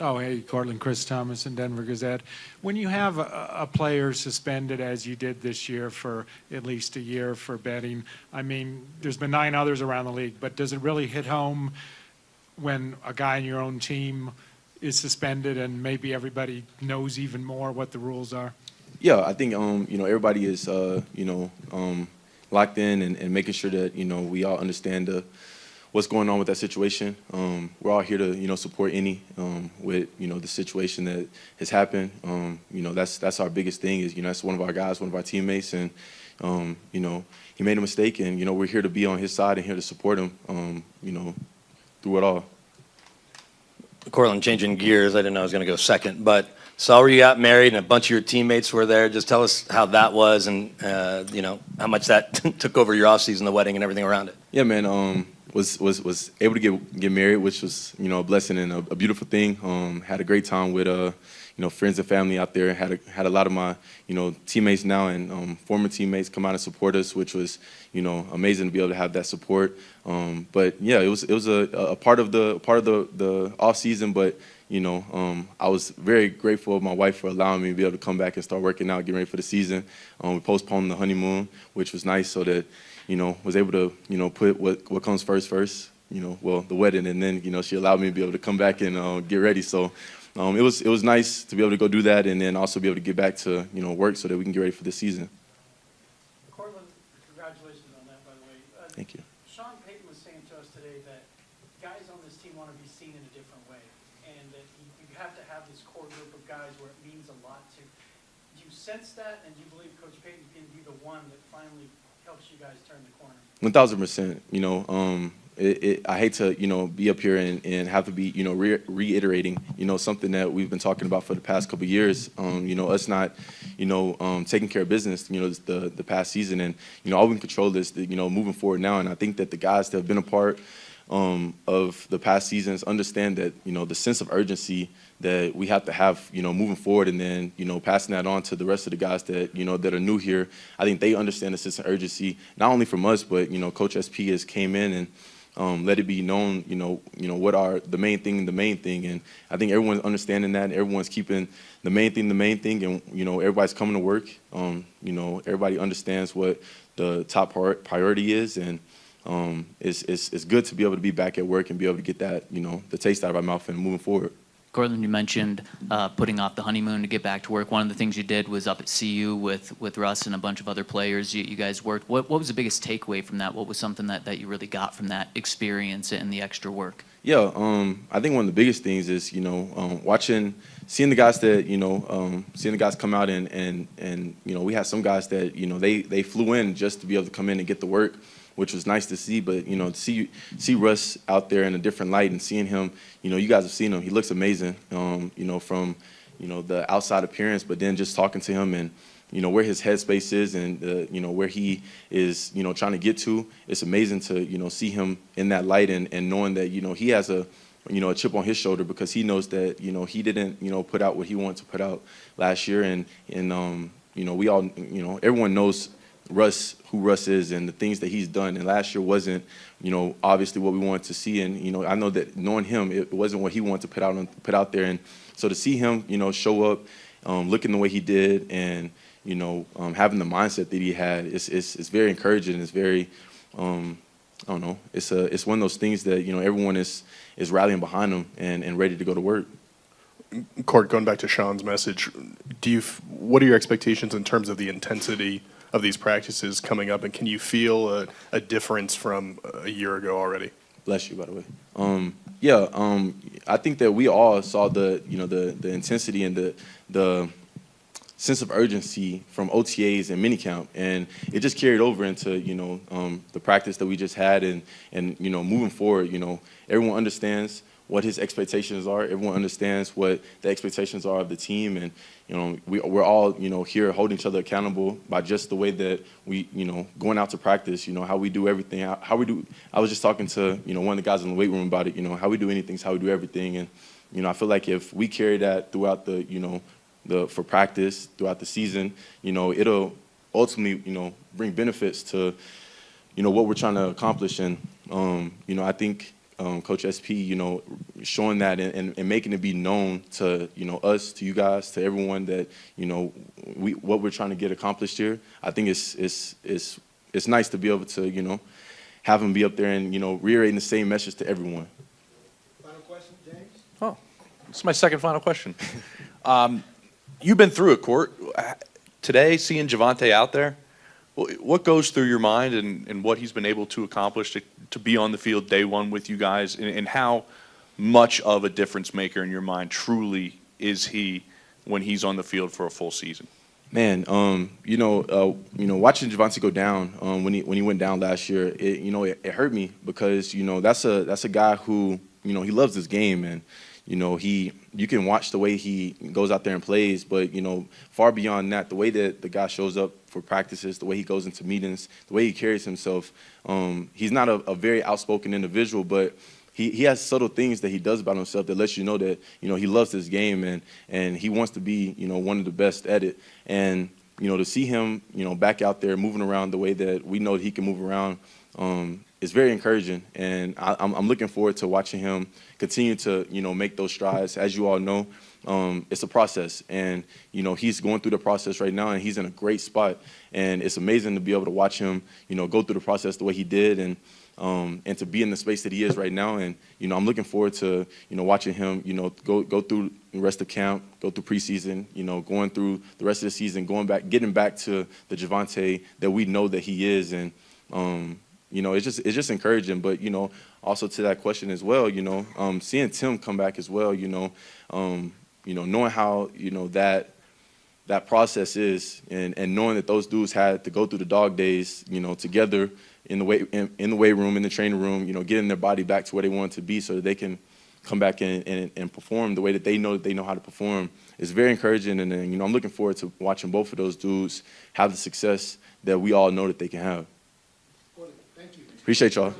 Oh, hey, Courtland, Chris Thomas in Denver Gazette. When you have a player suspended, as you did this year for at least a year for betting, I mean, there's been 9 others around the league, but does it really hit home when a guy in your own team is suspended and maybe everybody knows even more what the rules are? Yeah, I think everybody is locked in and making sure that we all understand what's going on with that situation. We're all here to support any with the situation that has happened. That's our biggest thing is that's one of our guys, one of our teammates, and he made a mistake, and we're here to be on his side and here to support him through it all. Courtland, changing gears, I didn't know I was going to go second, but saw where you got married and a bunch of your teammates were there. Just tell us how that was and how much that took over your offseason, the wedding and everything around it. Yeah, man. Was able to get married, which was a blessing and a beautiful thing. Had a great time with friends and family out there. Had a lot of my teammates now and former teammates come out and support us, which was amazing to be able to have that support. But yeah, it was a part of the off season. But I was very grateful of my wife for allowing me to be able to come back and start working out, getting ready for the season. We postponed the honeymoon, which was nice, so that was able to put what comes first, the wedding, and then she allowed me to be able to come back and get ready. So it was nice to be able to go do that, and then also be able to get back to work so that we can get ready for the season. Courtland, congratulations on that, by the way. Thank you. Sean Payton was saying to us today that guys on this team want to be seen in a different way, and that you have to have this core group of guys where it means a lot to. Do you sense that, and do you believe Coach Payton can be the one that finally helps you guys turn the corner? 1,000%. I hate to be up here and have to be reiterating something that we've been talking about for the past couple of years. Us not taking care of business the past season, and all we can control is moving forward now. And I think that the guys that have been a part of the past seasons understand that the sense of urgency that we have to have moving forward, and then passing that on to the rest of the guys that that are new here. I think they understand the sense of urgency, not only from us, but Coach SP has came in and let it be known what are the main thing, and I think everyone's understanding that, and everyone's keeping the main thing, and everybody's coming to work. Everybody understands what the top priority is, and it's good to be able to be back at work and be able to get that the taste out of our mouth and moving forward. Courtland, you mentioned putting off the honeymoon to get back to work. One of the things you did was up at CU with Russ and a bunch of other players. You guys worked. What was the biggest takeaway from that? What was something that you really got from that experience and the extra work? Yeah, I think one of the biggest things is seeing the guys that seeing the guys come out and we had some guys that they flew in just to be able to come in and get the work, which was nice to see. But to see Russ out there in a different light and seeing him, you guys have seen him. He looks amazing, from the outside appearance, but then just talking to him and where his headspace is and where he is trying to get to. It's amazing to see him in that light and knowing that he has a chip on his shoulder, because he knows that he didn't put out what he wanted to put out last year, and we all everyone knows who Russ is and the things that he's done. And last year wasn't, obviously what we wanted to see. And, I know that knowing him, it wasn't what he wanted to put out there. And so to see him, show up, looking the way he did, and, having the mindset that he had, it's very encouraging. It's very, I don't know, it's one of those things that, everyone is rallying behind him and ready to go to work. Court, going back to Sean's message, what are your expectations in terms of the intensity of these practices coming up, and can you feel a difference from a year ago already? Bless you, by the way. I think that we all saw the intensity and the sense of urgency from OTAs and minicamp, and it just carried over into the practice that we just had, and moving forward, everyone understands what his expectations are. Everyone understands what the expectations are of the team, and we're all here holding each other accountable by just the way that we going out to practice. How we do everything. How we do. I was just talking to one of the guys in the weight room about it. How we do anything is how we do everything, and I feel like if we carry that throughout for practice throughout the season, it'll ultimately bring benefits to what we're trying to accomplish, and I think Coach SP, showing that and making it be known to, us, to you guys, to everyone that, what we're trying to get accomplished here. I think it's nice to be able to, have him be up there and, reiterating the same message to everyone. Final question, James? Oh, this is my second final question. You've been through it, Court. Today, seeing Javonte out there, what goes through your mind and what he's been able to accomplish to be on the field day one with you guys, and how much of a difference maker in your mind truly is he when he's on the field for a full season? Man, watching Javonte go down when he went down last year, it hurt me because that's a guy who he loves this game, and you can watch the way he goes out there and plays, but far beyond that, the way that the guy shows up for practices, the way he goes into meetings, the way he carries himself, he's not a very outspoken individual, but he has subtle things that he does about himself that lets you know that he loves this game and he wants to be one of the best at it. And to see him back out there moving around the way that we know that he can move around is very encouraging. And I'm looking forward to watching him continue to make those strides. As you all know, it's a process, and he's going through the process right now, and he's in a great spot. And it's amazing to be able to watch him go through the process the way he did, and to be in the space that he is right now. And I'm looking forward to watching him go through the rest of camp, go through preseason, going through the rest of the season, getting back to the Javonte that we know that he is. And it's just encouraging. But also to that question as well, seeing Tim come back as well, knowing how that process is, and knowing that those dudes had to go through the dog days, together in the weight room, in the training room, getting their body back to where they want it to be, so that they can come back and perform the way that they know how to perform, is very encouraging. And then I'm looking forward to watching both of those dudes have the success that we all know that they can have. Thank you. Appreciate y'all.